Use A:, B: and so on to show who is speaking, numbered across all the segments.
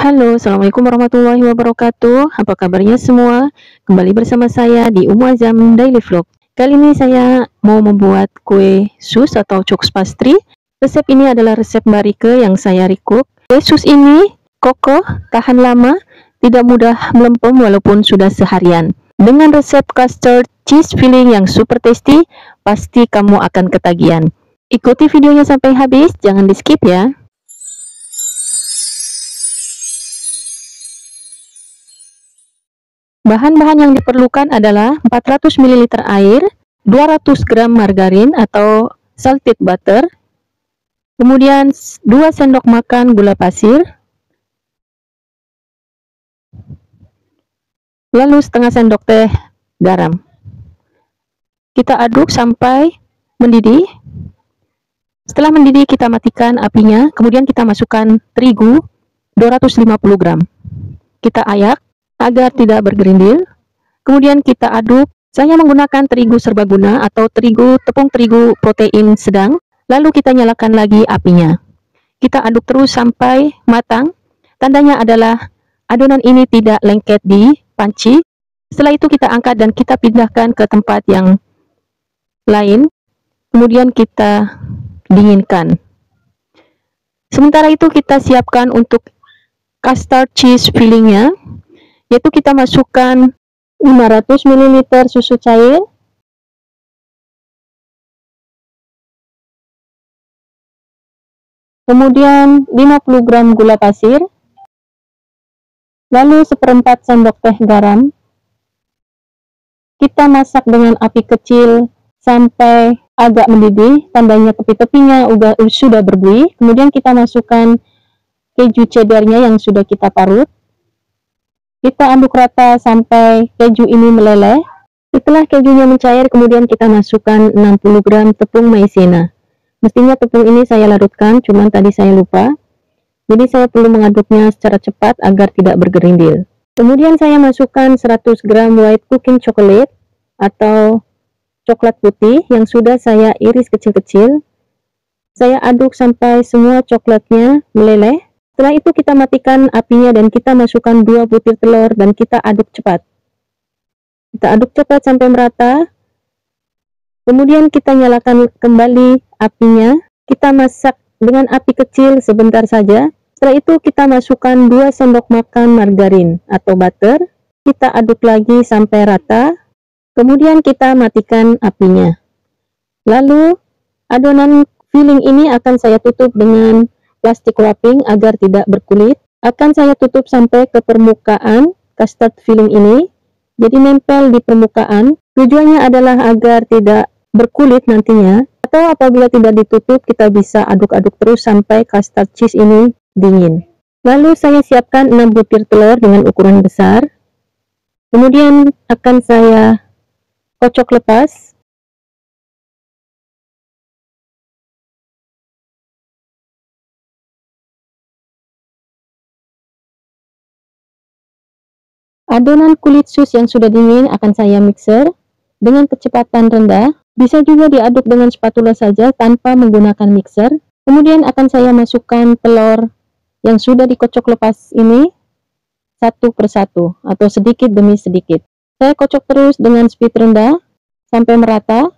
A: Halo, Assalamualaikum warahmatullahi wabarakatuh. Apa kabarnya semua? Kembali bersama saya di Umu Azam Daily Vlog. Kali ini saya mau membuat kue sus atau cooks pastry. Resep ini adalah resep Mbak Rike yang saya recook. Kue sus ini kokoh, tahan lama, tidak mudah melempem walaupun sudah seharian. Dengan resep custard cheese filling yang super tasty, pasti kamu akan ketagihan. Ikuti videonya sampai habis, jangan di skip ya. Bahan-bahan yang diperlukan adalah 400 ml air, 200 gram margarin atau salted butter, kemudian 2 sendok makan gula pasir, lalu setengah sendok teh garam. Kita aduk sampai mendidih. Setelah mendidih kita matikan apinya, kemudian kita masukkan terigu 250 gram. Kita ayak agar tidak bergerindil. Kemudian kita aduk. Saya menggunakan terigu serbaguna atau tepung terigu protein sedang. Lalu kita nyalakan lagi apinya. Kita aduk terus sampai matang. Tandanya adalah adonan ini tidak lengket di panci. Setelah itu kita angkat dan kita pindahkan ke tempat yang lain. Kemudian kita dinginkan. Sementara itu kita siapkan untuk custard cheese fillingnya, yaitu kita masukkan 500 ml susu cair, kemudian 50 gram gula pasir, lalu 1/4 sendok teh garam. Kita masak dengan api kecil sampai agak mendidih, tandanya tepi-tepinya sudah berbuih. Kemudian kita masukkan keju cheddarnya yang sudah kita parut. Kita aduk rata sampai keju ini meleleh. Setelah kejunya mencair, kemudian kita masukkan 60 gram tepung maizena. Mestinya tepung ini saya larutkan, cuman tadi saya lupa. Jadi saya perlu mengaduknya secara cepat agar tidak bergerindil. Kemudian saya masukkan 100 gram white cooking chocolate atau coklat putih yang sudah saya iris kecil-kecil. Saya aduk sampai semua coklatnya meleleh. Setelah itu kita matikan apinya dan kita masukkan 2 butir telur dan kita aduk cepat. Kita aduk cepat sampai merata. Kemudian kita nyalakan kembali apinya. Kita masak dengan api kecil sebentar saja. Setelah itu kita masukkan 2 sendok makan margarin atau butter. Kita aduk lagi sampai rata. Kemudian kita matikan apinya. Lalu adonan filling ini akan saya tutup dengan plastik wrapping agar tidak berkulit. Akan saya tutup sampai ke permukaan custard filling ini, jadi nempel di permukaan. Tujuannya adalah agar tidak berkulit nantinya, atau apabila tidak ditutup kita bisa aduk-aduk terus sampai custard cheese ini dingin. Lalu saya siapkan 6 butir telur dengan ukuran besar. Kemudian akan saya kocok lepas. Adonan kulit sus yang sudah dingin akan saya mixer dengan kecepatan rendah. Bisa juga diaduk dengan spatula saja tanpa menggunakan mixer. Kemudian akan saya masukkan telur yang sudah dikocok lepas ini satu persatu atau sedikit demi sedikit. Saya kocok terus dengan speed rendah sampai merata.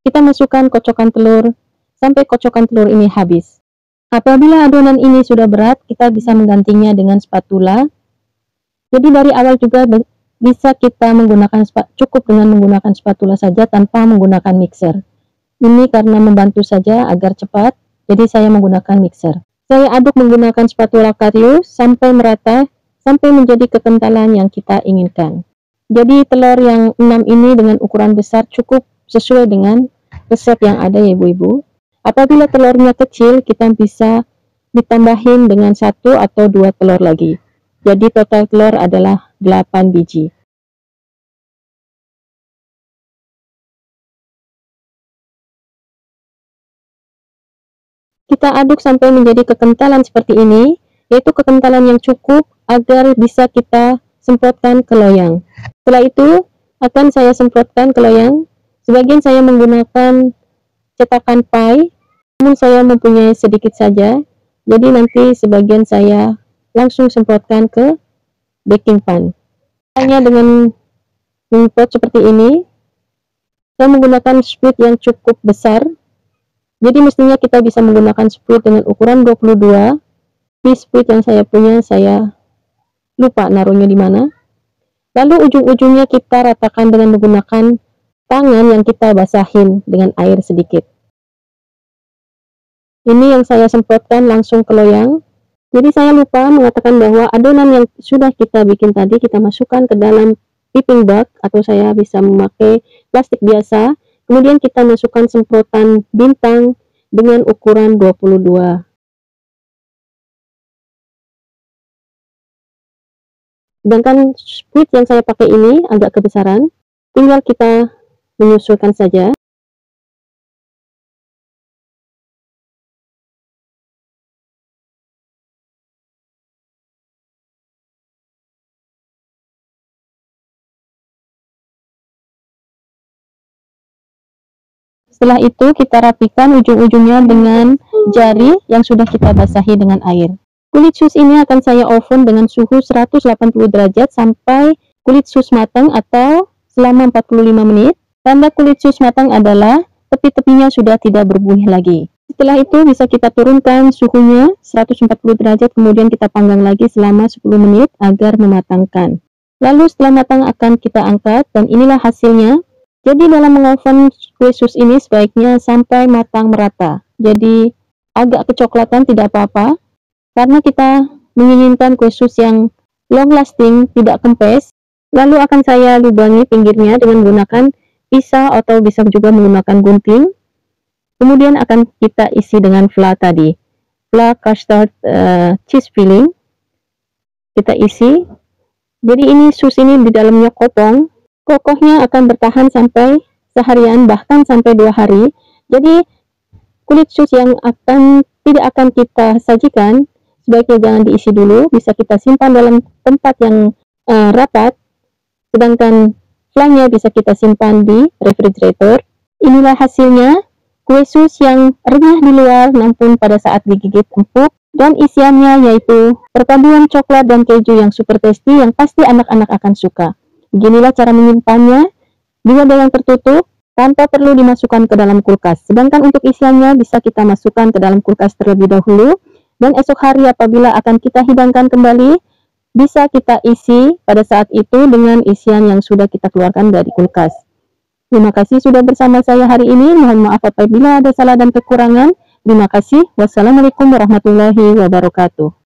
A: Kita masukkan kocokan telur sampai kocokan telur ini habis. Apabila adonan ini sudah berat, kita bisa menggantinya dengan spatula. Jadi dari awal juga bisa kita cukup dengan menggunakan spatula saja tanpa menggunakan mixer. Ini karena membantu saja agar cepat, jadi saya menggunakan mixer. Saya aduk menggunakan spatula kayu sampai merata, sampai menjadi kekentalan yang kita inginkan. Jadi telur yang 6 ini dengan ukuran besar cukup sesuai dengan resep yang ada ya ibu-ibu. Apabila telurnya kecil, kita bisa ditambahin dengan 1 atau 2 telur lagi. Jadi total telur adalah 8 biji. Kita aduk sampai menjadi kekentalan seperti ini, yaitu kekentalan yang cukup agar bisa kita semprotkan ke loyang. Setelah itu, akan saya semprotkan ke loyang. Sebagian saya menggunakan cetakan pie, namun saya mempunyai sedikit saja, jadi nanti sebagian saya langsung semprotkan ke baking pan. Hanya dengan menyemprot seperti ini, saya menggunakan sprit yang cukup besar, jadi mestinya kita bisa menggunakan sprit dengan ukuran 22. Di sprit yang saya punya, saya lupa naruhnya di mana. Lalu ujung-ujungnya kita ratakan dengan menggunakan tangan yang kita basahin dengan air sedikit. Ini yang saya semprotkan langsung ke loyang. Jadi saya lupa mengatakan bahwa adonan yang sudah kita bikin tadi kita masukkan ke dalam piping bag, atau saya bisa memakai plastik biasa. Kemudian kita masukkan semprotan bintang dengan ukuran 22. Sedangkan sprit yang saya pakai ini agak kebesaran, tinggal kita menyusulkan saja. Setelah itu kita rapikan ujung-ujungnya dengan jari yang sudah kita basahi dengan air. Kulit sus ini akan saya oven dengan suhu 180 derajat sampai kulit sus matang atau selama 45 menit. Tanda kulit sus matang adalah tepi-tepinya sudah tidak berbuih lagi. Setelah itu bisa kita turunkan suhunya 140 derajat, kemudian kita panggang lagi selama 10 menit agar mematangkan. Lalu setelah matang akan kita angkat, dan inilah hasilnya. Jadi dalam mengoven kue sus ini sebaiknya sampai matang merata. Jadi agak kecoklatan tidak apa-apa, karena kita menginginkan kue sus yang long lasting, tidak kempes. Lalu akan saya lubangi pinggirnya dengan menggunakan pisau atau bisa juga menggunakan gunting. Kemudian akan kita isi dengan fla tadi, fla custard cheese filling. Kita isi. Jadi ini sus ini di dalamnya kopong. Kokohnya akan bertahan sampai seharian, bahkan sampai 2 hari. Jadi kulit sus yang tidak akan kita sajikan sebaiknya jangan diisi dulu, bisa kita simpan dalam tempat yang rapat, sedangkan flanya bisa kita simpan di refrigerator. Inilah hasilnya, kue sus yang renyah di luar namun pada saat digigit empuk, dan isiannya yaitu perpaduan coklat dan keju yang super tasty yang pasti anak-anak akan suka. Beginilah cara menyimpannya di wadah yang tertutup tanpa perlu dimasukkan ke dalam kulkas. Sedangkan untuk isiannya bisa kita masukkan ke dalam kulkas terlebih dahulu, dan esok hari apabila akan kita hidangkan kembali, bisa kita isi pada saat itu dengan isian yang sudah kita keluarkan dari kulkas. Terima kasih sudah bersama saya hari ini. Mohon maaf apabila ada salah dan kekurangan. Terima kasih. Wassalamualaikum warahmatullahi wabarakatuh.